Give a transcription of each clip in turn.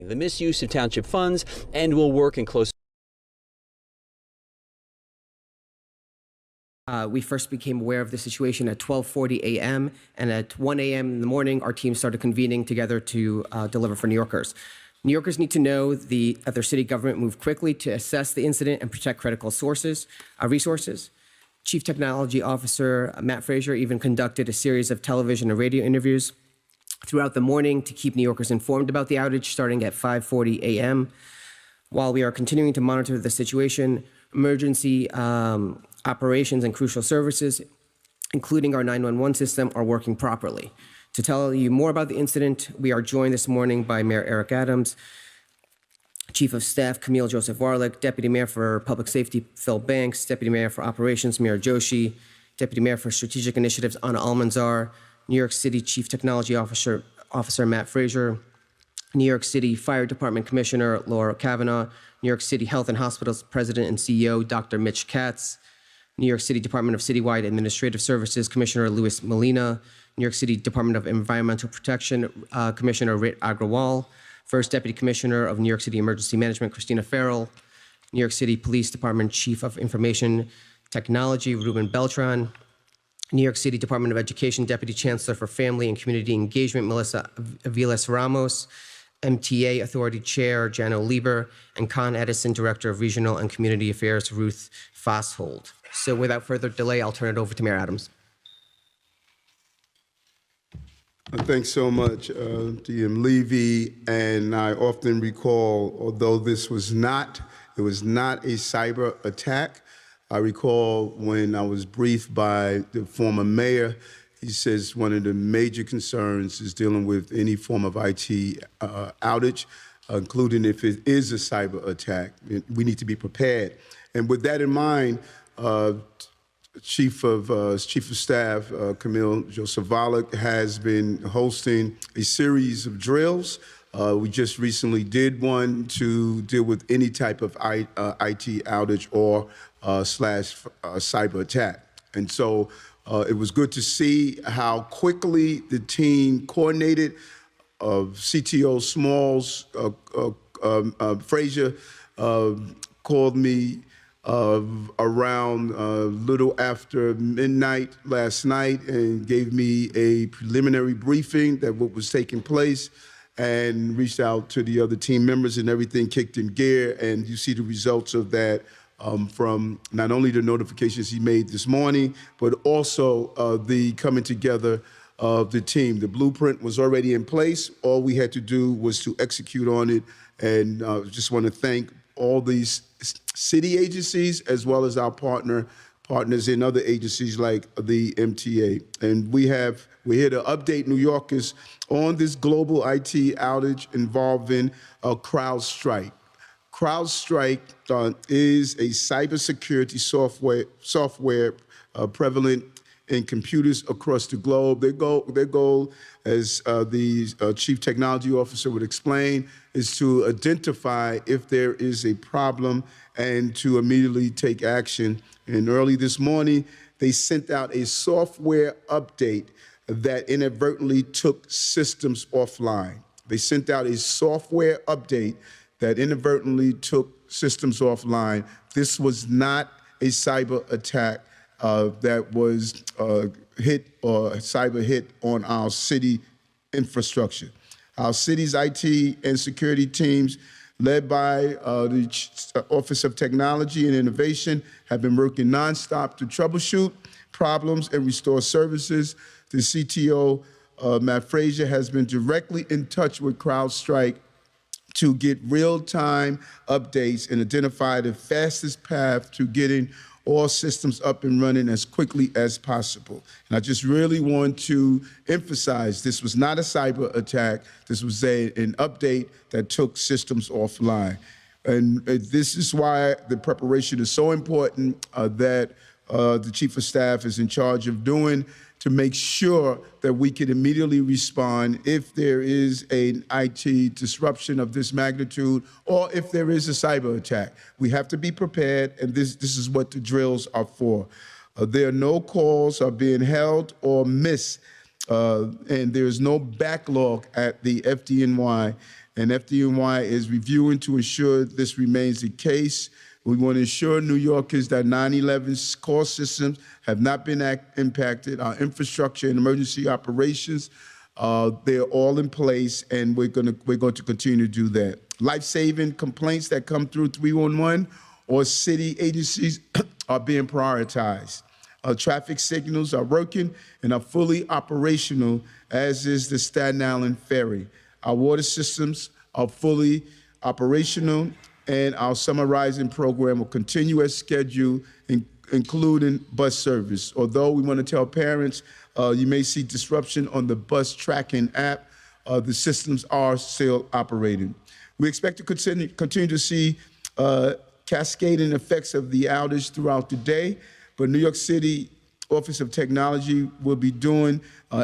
the misuse of township funds and will work in close. We first became aware of the situation at 12:40 a.m. and at 1 a.m. in the morning, our team started convening together to deliver for New Yorkers. New Yorkers need to know that their city government moved quickly to assess the incident and protect critical resources. Chief Technology Officer Matt Frazier even conducted a series of television and radio interviews throughout the morning to keep New Yorkers informed about the outage starting at 5:40 a.m. While we are continuing to monitor the situation, emergency operations and crucial services, including our 911 system, are working properly. To tell you more about the incident, we are joined this morning by Mayor Eric Adams, Chief of Staff Camille Joseph Warlick, Deputy Mayor for Public Safety Phil Banks, Deputy Mayor for Operations Mayor Joshi, Deputy Mayor for Strategic Initiatives Anna Almanzar, New York City Chief Technology Officer Matt Frazier, New York City Fire Department Commissioner Laura Kavanaugh, New York City Health and Hospitals President and CEO Dr. Mitch Katz, New York City Department of Citywide Administrative Services Commissioner Louis Molina, New York City Department of Environmental Protection Commissioner Rit Agrawal, First Deputy Commissioner of New York City Emergency Management Christina Farrell, New York City Police Department Chief of Information Technology Ruben Beltran, New York City Department of Education Deputy Chancellor for Family and Community Engagement Melissa Aviles Ramos, MTA Authority Chair Jano Lieber, and Con Edison Director of Regional and Community Affairs Ruth Fosshold. So without further delay, I'll turn it over to Mayor Adams. Thanks so much, DM Levy. And I often recall, although it was not a cyber attack, I recall when I was briefed by the former mayor, he says one of the major concerns is dealing with any form of IT outage, including if it is a cyber attack. We need to be prepared. And with that in mind, Chief of Staff Camille Joseph Warlick has been hosting a series of drills. We just recently did one to deal with any type of IT outage or cyber attack. And so it was good to see how quickly the team coordinated. CTO Smalls, Frazier called me around little after midnight last night and gave me a preliminary briefing that what was taking place, and reached out to the other team members, and everything kicked in gear. And you see the results of that from not only the notifications he made this morning, but also the coming together of the team. The blueprint was already in place. All we had to do was to execute on it. And just want to thank all these city agencies as well as our partners in other agencies like the MTA. And we're here to update New Yorkers on this global IT outage involving CrowdStrike. CrowdStrike is a cybersecurity software prevalent in computers across the globe. Their goal, as the Chief Technology Officer would explain, is to identify if there is a problem and to immediately take action. And early this morning, they sent out a software update that inadvertently took systems offline. They sent out a software update that inadvertently took systems offline. This was not a cyber attack that was hit or cyber hit on our city infrastructure. Our city's IT and security teams, led by the Office of Technology and Innovation, have been working nonstop to troubleshoot problems and restore services. The CTO, Matt Frazier, has been directly in touch with CrowdStrike to get real-time updates and identify the fastest path to getting all systems up and running as quickly as possible. And I just really want to emphasize this was not a cyber attack. This was an update that took systems offline. And this is why the preparation is so important that the Chief of Staff is in charge of doing, to make sure that we can immediately respond if there is an IT disruption of this magnitude or if there is a cyber attack. We have to be prepared, and this is what the drills are for. There are no calls are being held or missed, and there is no backlog at the FDNY. and FDNY is reviewing to ensure this remains the case. We want to ensure New Yorkers that 9/11's core systems have not been impacted. Our infrastructure and emergency operations, they're all in place, and we're going to continue to do that. Life-saving complaints that come through 311 or city agencies are being prioritized. Traffic signals are working and are fully operational, as is the Staten Island Ferry. Our water systems are fully operational, and our summer rising program will continue as scheduled, including bus service. Although we want to tell parents you may see disruption on the bus tracking app, the systems are still operating. We expect to continue to see cascading effects of the outage throughout the day, but New York City Office of Technology will be doing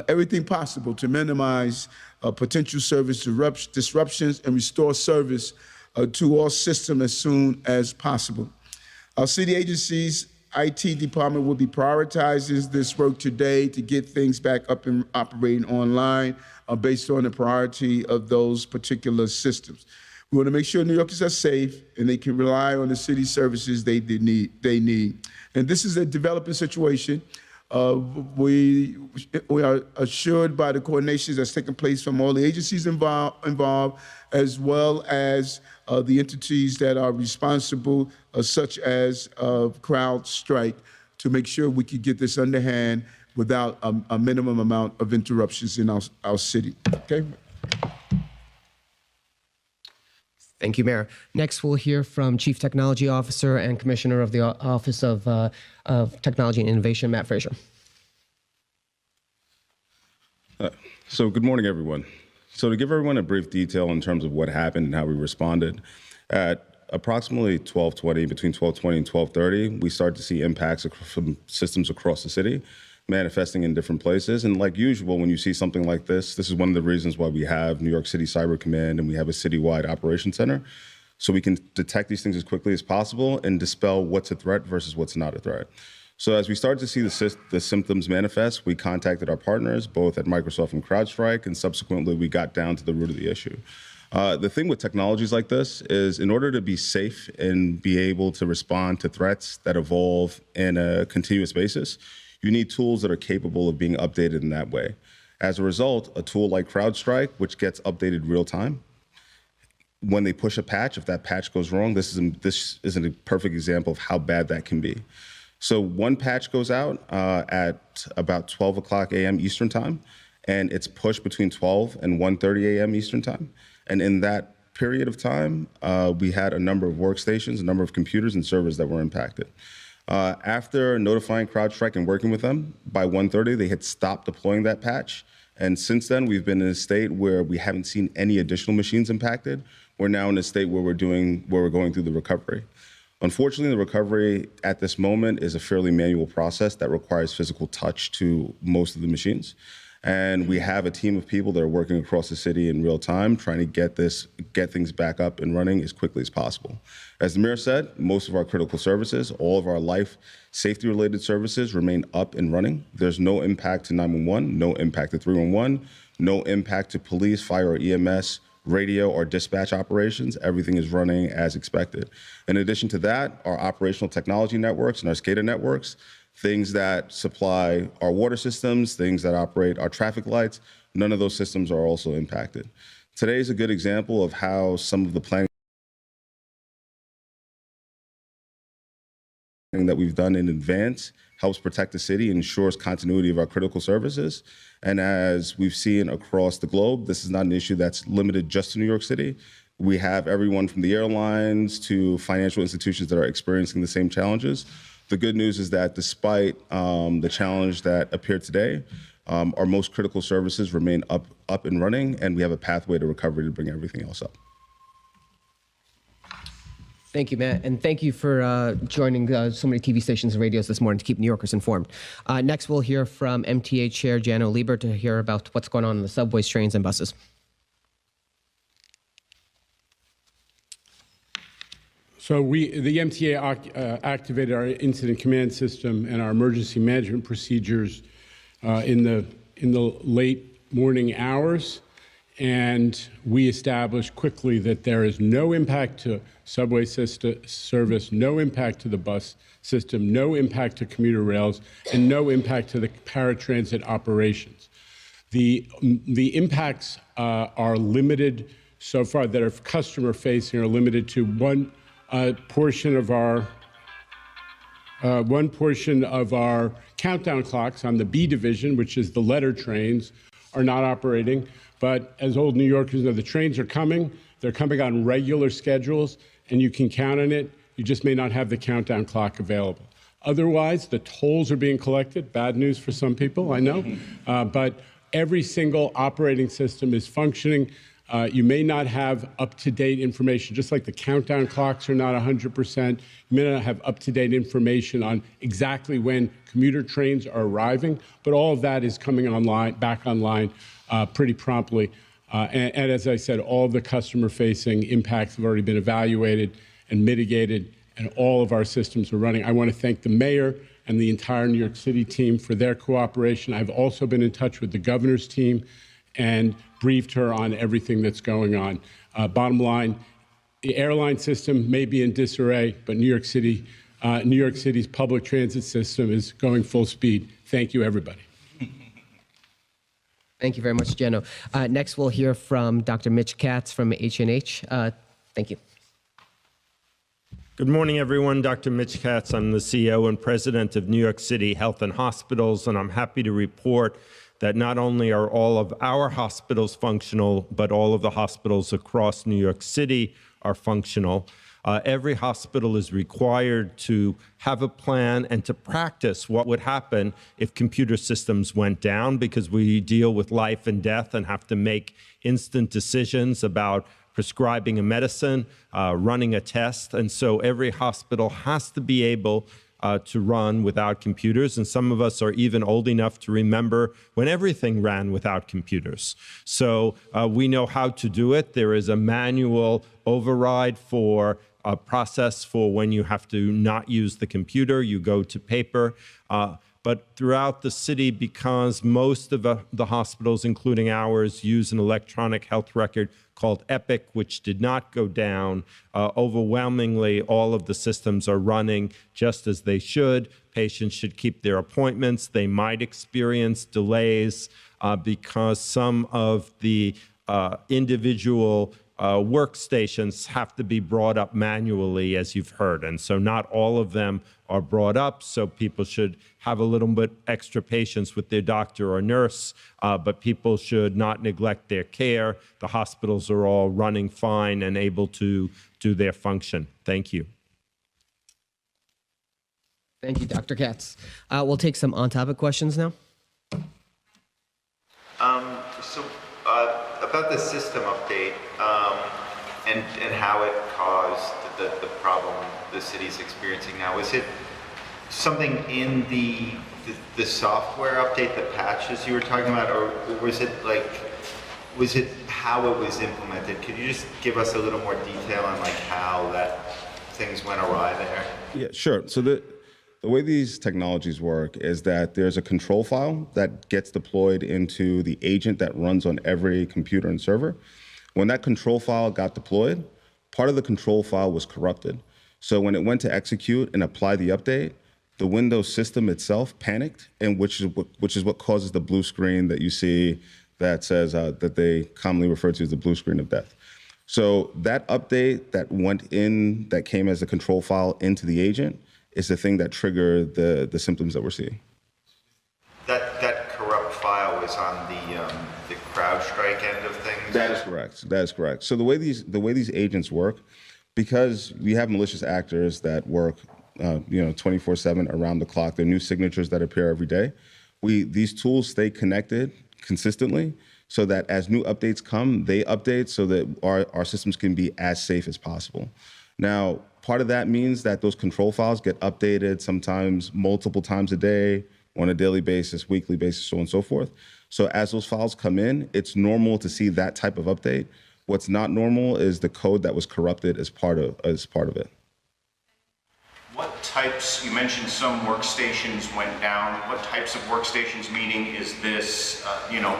everything possible to minimize potential service disruptions and restore service to all systems as soon as possible. Our city agencies' IT department will be prioritizing this work today to get things back up and operating online based on the priority of those particular systems. We want to make sure New Yorkers are safe and they can rely on the city services they need. And this is a developing situation. We are assured by the coordination that's taking place from all the agencies involved, as well as the entities that are responsible, such as CrowdStrike, to make sure we can get this underhand without a minimum amount of interruptions in our city. Okay. Thank you, Mayor. Next, we'll hear from Chief Technology Officer and Commissioner of the Office of Technology and Innovation, Matt Frazier. So good morning, everyone. So to give everyone a brief detail in terms of what happened and how we responded, at approximately 12:20, between 12:20 and 12:30, we started to see impacts from systems across the city, manifesting in different places. And like usual, when you see something like this is one of the reasons why we have New York City Cyber Command and we have a citywide operations center, so we can detect these things as quickly as possible and dispel what's a threat versus what's not a threat. So as we started to see the symptoms manifest, we contacted our partners, both at Microsoft and CrowdStrike, and subsequently we got down to the root of the issue. The thing with technologies like this is, in order to be safe and be able to respond to threats that evolve in a continuous basis, you need tools that are capable of being updated in that way. As a result, a tool like CrowdStrike, which gets updated real time, when they push a patch, if that patch goes wrong, this is a perfect example of how bad that can be. So one patch goes out at about 12 o'clock a.m. Eastern time, and it's pushed between 12 and 1:30 a.m. Eastern time. And in that period of time, we had a number of workstations, a number of computers and servers that were impacted. After notifying CrowdStrike and working with them, by 1:30, they had stopped deploying that patch. And since then, we've been in a state where we haven't seen any additional machines impacted. We're now in a state where we're going through the recovery. Unfortunately, the recovery at this moment is a fairly manual process that requires physical touch to most of the machines. And we have a team of people that are working across the city in real time, trying to get things back up and running as quickly as possible. As the mayor said, most of our critical services, all of our life safety related services remain up and running. There's no impact to 911, no impact to 311, no impact to police, fire, or EMS, radio, or dispatch operations. Everything is running as expected. In addition to that, our operational technology networks and our SCADA networks, things that supply our water systems, things that operate our traffic lights, none of those systems are also impacted. Today is a good example of how some of the planning that we've done in advance helps protect the city and ensures continuity of our critical services. And as we've seen across the globe, this is not an issue that's limited just to New York City. We have everyone from the airlines to financial institutions that are experiencing the same challenges. The good news is that despite the challenge that appeared today, our most critical services remain up and running, and we have a pathway to recovery to bring everything else up. Thank you, Matt, and thank you for joining so many TV stations and radios this morning to keep New Yorkers informed. Next, we'll hear from MTA Chair Jano Lieber to hear about what's going on in the subways, trains, and buses. So the MTA activated our incident command system and our emergency management procedures in the late morning hours, and we established quickly that there is no impact to subway service, no impact to the bus system, no impact to commuter rails, and no impact to the paratransit operations. The impacts are limited so far that are customer facing are limited to one portion of our countdown clocks on the B division, which is the letter trains, are not operating. But as old New Yorkers know, the trains are coming. They're coming on regular schedules, and you can count on it. You just may not have the countdown clock available. Otherwise, the tolls are being collected. Bad news for some people, I know. But every single operating system is functioning. You may not have up-to-date information, just like the countdown clocks are not 100%. You may not have up-to-date information on exactly when commuter trains are arriving, but all of that is coming online, back online pretty promptly. And as I said, all the customer-facing impacts have already been evaluated and mitigated, and all of our systems are running. I want to thank the mayor and the entire New York City team for their cooperation. I've also been in touch with the governor's team and briefed her on everything that's going on. Bottom line, the airline system may be in disarray, but New York City's public transit system is going full speed. Thank you, everybody. Thank you very much, Jenno. Next, we'll hear from Dr. Mitch Katz from H&H. Thank you. Good morning, everyone. Dr. Mitch Katz. I'm the CEO and president of New York City Health and Hospitals, and I'm happy to report that not only are all of our hospitals functional, but all of the hospitals across New York City are functional. Every hospital is required to have a plan and to practice what would happen if computer systems went down, because we deal with life and death and have to make instant decisions about prescribing a medicine, running a test. And so every hospital has to be able to run without computers, and some of us are even old enough to remember when everything ran without computers. So we know how to do it. There is a manual override for a process for when you have to not use the computer, you go to paper. But throughout the city, because most of the hospitals, including ours, use an electronic health record called Epic, which did not go down, overwhelmingly, all of the systems are running just as they should. Patients should keep their appointments. They might experience delays because some of the individual workstations have to be brought up manually, as you've heard. And so not all of them are brought up, so people should have a little bit extra patience with their doctor or nurse, but people should not neglect their care. The hospitals are all running fine and able to do their function. Thank you. Thank you, Dr. Katz. We'll take some on-topic questions now. About the system update and how it caused the problem the city's experiencing now. Was it something in the software update, the patches you were talking about, or was it how it was implemented? Could you just give us a little more detail on how that things went awry there? Yeah, sure. So the way these technologies work is that there's a control file that gets deployed into the agent that runs on every computer and server. When that control file got deployed, part of the control file was corrupted. So when it went to execute and apply the update, the Windows system itself panicked, and which is what causes the blue screen that you see that says that they commonly refer to as the blue screen of death. So that update that went in, that came as a control file into the agent, is the thing that triggered the symptoms that we're seeing. That corrupt file was on the CrowdStrike end of things? That is correct. That is correct. So the way these agents work, because we have malicious actors that work 24/7 around the clock, there are new signatures that appear every day. These tools stay connected consistently so that as new updates come, they update so that our systems can be as safe as possible. Now, part of that means that those control files get updated sometimes multiple times a day, on a daily basis, weekly basis, so on and so forth. So as those files come in, it's normal to see that type of update. What's not normal is the code that was corrupted as part of it. What types, you mentioned some workstations went down. What types of workstations, meaning is this,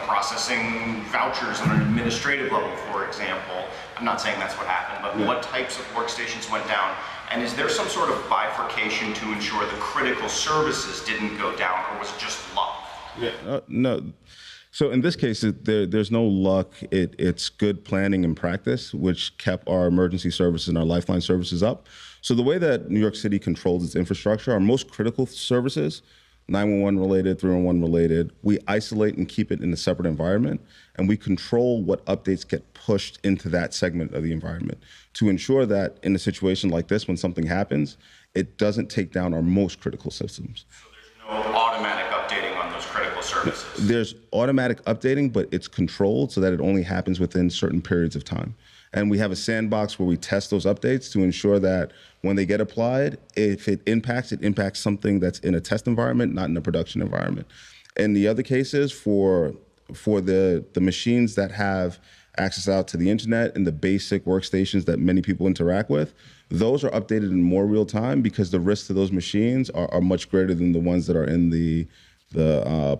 processing vouchers on an administrative level, for example? I'm not saying that's what happened, but what types of workstations went down? And is there some sort of bifurcation to ensure the critical services didn't go down, or was it just luck? No. So in this case, there's no luck. It's good planning and practice, which kept our emergency services and our lifeline services up. So the way that New York City controls its infrastructure, our most critical services, 911 related, 311 related, we isolate and keep it in a separate environment, and we control what updates get pushed into that segment of the environment to ensure that in a situation like this, when something happens, it doesn't take down our most critical systems. So there's no automatic updating on those critical services? There's automatic updating, but it's controlled so that it only happens within certain periods of time. And we have a sandbox where we test those updates to ensure that when they get applied, if it impacts something that's in a test environment, not in a production environment. In the other cases, for the machines that have access out to the internet and the basic workstations that many people interact with, those are updated in more real time because the risks to those machines are much greater than the ones that are in the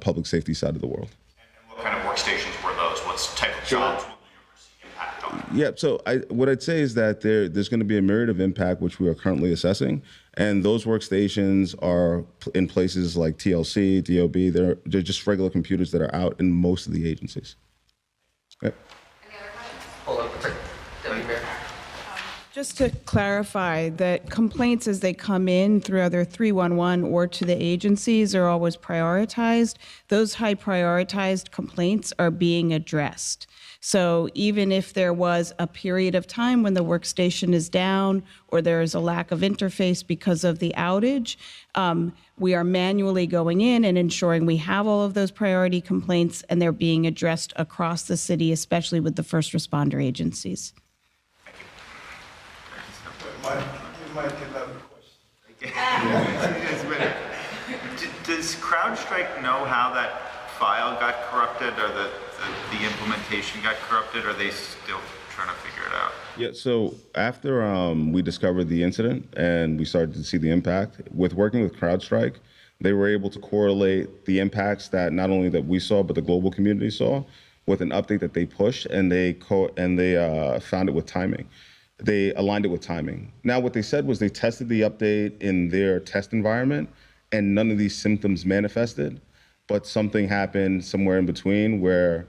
public safety side of the world. And what kind of workstations were those? What type of jobs will you see impact on? Yeah, so what I'd say is that there's going to be a myriad of impact, which we are currently assessing. And those workstations are in places like TLC, DOB. They're just regular computers that are out in most of the agencies. Yep. Just to clarify that complaints as they come in through either 311 or to the agencies are always prioritized. Those high prioritized complaints are being addressed. So even if there was a period of time when the workstation is down or there is a lack of interface because of the outage, we are manually going in and ensuring we have all of those priority complaints and they're being addressed across the city, especially with the first responder agencies. You might get another question. Does CrowdStrike know how that file got corrupted or the implementation got corrupted, or are they still trying to figure it out? Yeah, so after we discovered the incident and we started to see the impact, with working with CrowdStrike, they were able to correlate the impacts that not only that we saw, but the global community saw with an update that they pushed, and they found it with timing. They aligned it with timing. Now, what they said was they tested the update in their test environment, and none of these symptoms manifested, but something happened somewhere in between where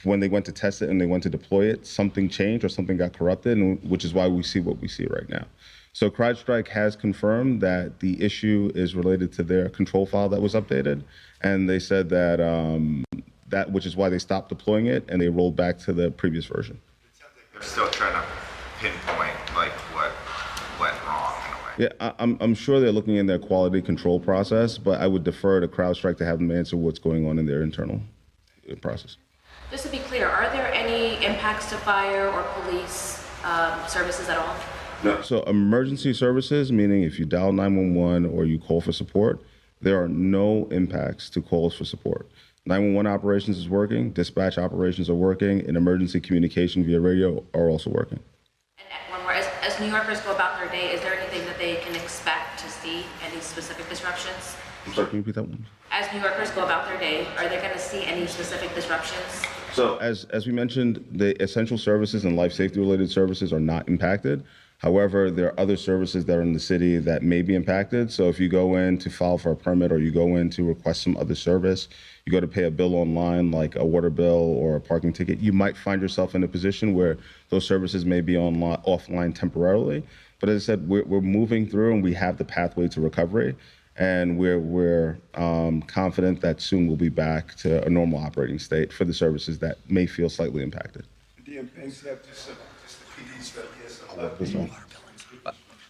when they went to test it and they went to deploy it, something changed or something got corrupted, and which is why we see what we see right now. So CrowdStrike has confirmed that the issue is related to their control file that was updated, and they said that which is why they stopped deploying it and they rolled back to the previous version. They're still trying to pinpoint like what went wrong in a way. Yeah, I'm sure they're looking in their quality control process, but I would defer to CrowdStrike to have them answer what's going on in their internal process. Just to be clear, are there any impacts to fire or police services at all? No. So emergency services, meaning if you dial 911 or you call for support, there are no impacts to calls for support. 911 operations is working, dispatch operations are working, and emergency communication via radio are also working. And one more, as New Yorkers go about their day, is there anything that they can expect to see, any specific disruptions? I'm sorry, can you repeat that one? As New Yorkers go about their day, are they going to see any specific disruptions? So as we mentioned, the essential services and life safety related services are not impacted. However, there are other services that are in the city that may be impacted. So if you go in to file for a permit or you go in to request some other service, you go to pay a bill online like a water bill or a parking ticket, you might find yourself in a position where those services may be offline temporarily. But as I said, we're moving through and we have the pathway to recovery. And we're confident that soon we'll be back to a normal operating state for the services that may feel slightly impacted.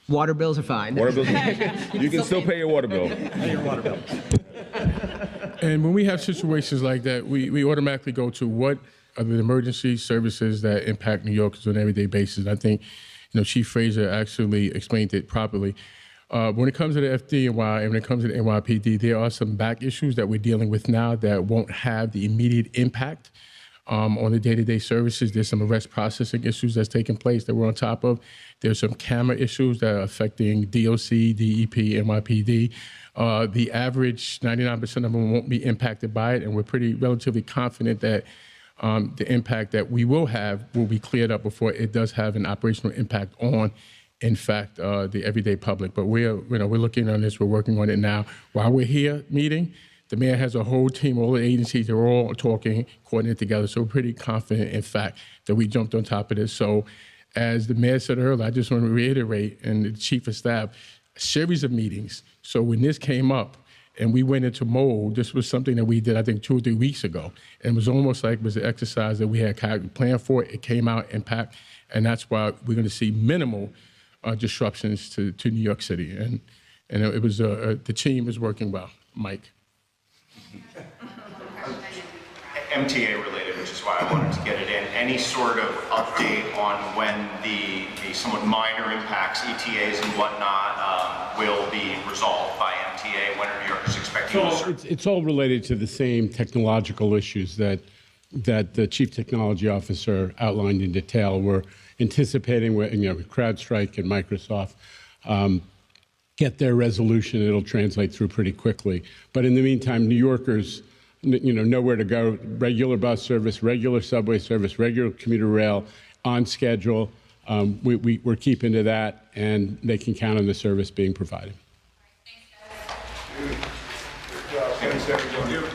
Water bills are fine. Water bills, you can still pay your water bill. Pay your water bill. And when we have situations like that, we automatically go to what are the emergency services that impact New Yorkers on an everyday basis. I think, Chief Fraser actually explained it properly. When it comes to the FDNY and when it comes to the NYPD, there are some back issues that we're dealing with now that won't have the immediate impact on the day-to-day services. There's some arrest processing issues that's taking place that we're on top of. There's some camera issues that are affecting DOC, DEP, NYPD. The average, 99% of them won't be impacted by it, and we're pretty relatively confident that the impact that we will have will be cleared up before it does have an operational impact on, in fact, the everyday public. But we're looking on this. We're working on it now. While we're here meeting, the mayor has a whole team, all the agencies, they're all talking, coordinating together. So we're pretty confident, in fact, that we jumped on top of this. So as the mayor said earlier, I just want to reiterate, and the chief of staff, a series of meetings. So when this came up and we went into mode, this was something that we did, I think, 2 or 3 weeks ago. And it was almost like it was an exercise that we had kind of planned for. It came out impact, and that's why we're going to see minimal disruptions to New York City. And it was the team is working well. Mike. MTA related, which is why I wanted to get it in. Any sort of update on when the somewhat minor impacts, ETAs and whatnot, will be resolved by MTA? When are New Yorkers expecting to? It's all related to the same technological issues that the chief technology officer outlined in detail. We're anticipating, CrowdStrike and Microsoft get their resolution. It'll translate through pretty quickly. But in the meantime, New Yorkers, know where to go. Regular bus service, regular subway service, regular commuter rail on schedule. We're keeping to that, and they can count on the service being provided. Thanks, everyone.